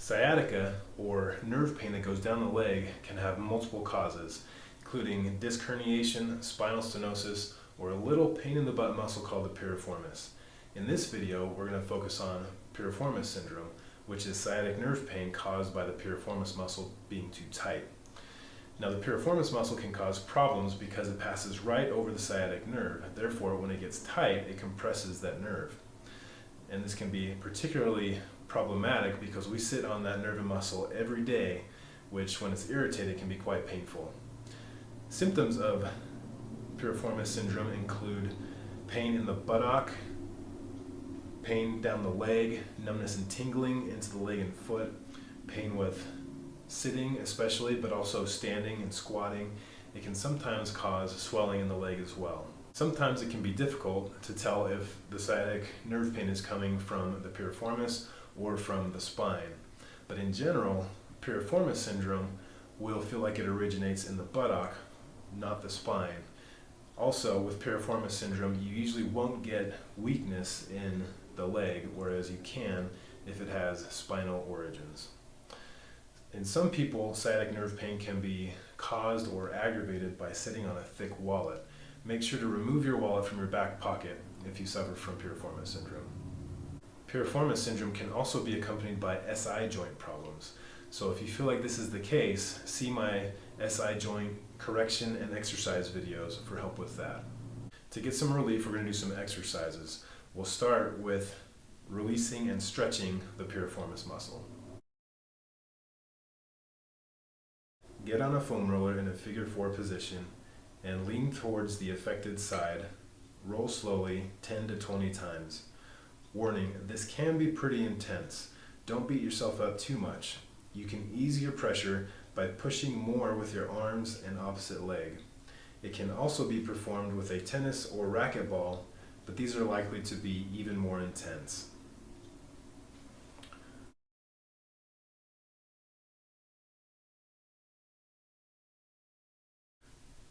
Sciatica, or nerve pain that goes down the leg, can have multiple causes, including disc herniation, spinal stenosis, or a little pain in the butt muscle called the piriformis. In this video, we're going to focus on Piriformis Syndrome, which is sciatic nerve pain caused by the piriformis muscle being too tight. Now, the piriformis muscle can cause problems because it passes right over the sciatic nerve. Therefore, when it gets tight, it compresses that nerve. And this can be particularly problematic because we sit on that nerve and muscle every day, which when it's irritated can be quite painful. Symptoms of Piriformis syndrome include pain in the buttock, pain down the leg, numbness and tingling into the leg and foot, pain with sitting especially, but also standing and squatting. It can sometimes cause swelling in the leg as well. Sometimes it can be difficult to tell if the sciatic nerve pain is coming from the piriformis or from the spine. But in general, Piriformis syndrome will feel like it originates in the buttock, not the spine. Also, with Piriformis syndrome, you usually won't get weakness in the leg, whereas you can if it has spinal origins. In some people, sciatic nerve pain can be caused or aggravated by sitting on a thick wallet. Make sure to remove your wallet from your back pocket if you suffer from Piriformis syndrome. Piriformis syndrome can also be accompanied by SI joint problems. So if you feel like this is the case, see my SI joint correction and exercise videos for help with that. To get some relief, we're going to do some exercises. We'll start with releasing and stretching the piriformis muscle. Get on a foam roller in a figure 4 position and lean towards the affected side. Roll slowly 10 to 20 times. Warning, this can be pretty intense. Don't beat yourself up too much. You can ease your pressure by pushing more with your arms and opposite leg. It can also be performed with a tennis or racquetball, but these are likely to be even more intense.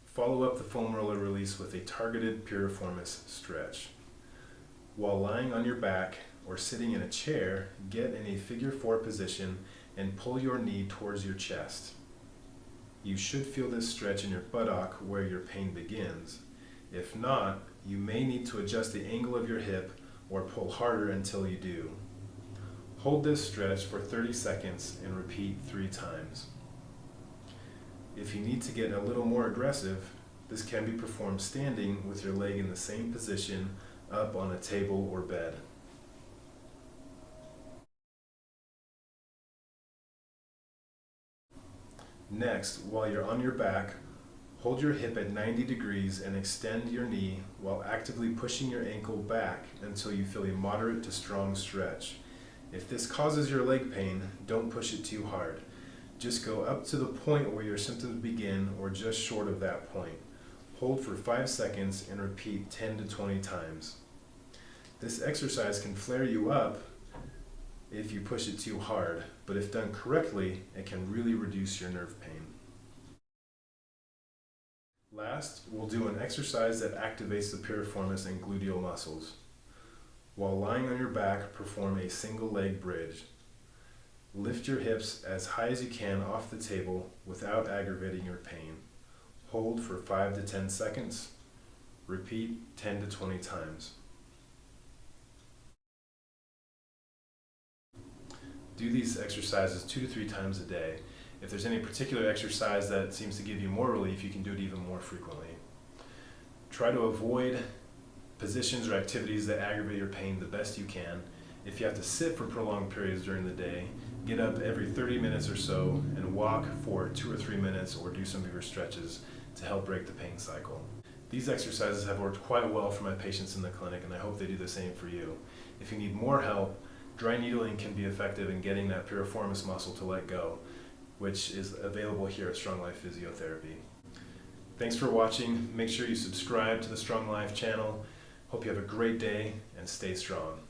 Follow up the foam roller release with a targeted Piriformis stretch. While lying on your back or sitting in a chair, get in a figure 4 position and pull your knee towards your chest. You should feel this stretch in your buttock where your pain begins. If not, you may need to adjust the angle of your hip or pull harder until you do. Hold this stretch for 30 seconds and repeat 3 times. If you need to get a little more aggressive, this can be performed standing with your leg in the same position up on a table or bed. Next, while you're on your back, hold your hip at 90 degrees and extend your knee while actively pushing your ankle back until you feel a moderate to strong stretch. If this causes your leg pain, don't push it too hard. Just go up to the point where your symptoms begin or just short of that point. Hold for 5 seconds and repeat 10 to 20 times. This exercise can flare you up if you push it too hard, but if done correctly, it can really reduce your nerve pain. Last, we'll do an exercise that activates the piriformis and gluteal muscles. While lying on your back, perform a single leg bridge. Lift your hips as high as you can off the table without aggravating your pain. Hold for 5 to 10 seconds. Repeat 10 to 20 times. Do these exercises 2 to 3 times a day. If there's any particular exercise that seems to give you more relief, you can do it even more frequently. Try to avoid positions or activities that aggravate your pain the best you can. If you have to sit for prolonged periods during the day, get up every 30 minutes or so and walk for 2 or 3 minutes or do some of your stretches to help break the pain cycle. These exercises have worked quite well for my patients in the clinic, and I hope they do the same for you. If you need more help, dry needling can be effective in getting that piriformis muscle to let go, which is available here at Strong Life Physiotherapy. Thanks for watching. Make sure you subscribe to the Strong Life channel. Hope you have a great day and stay strong.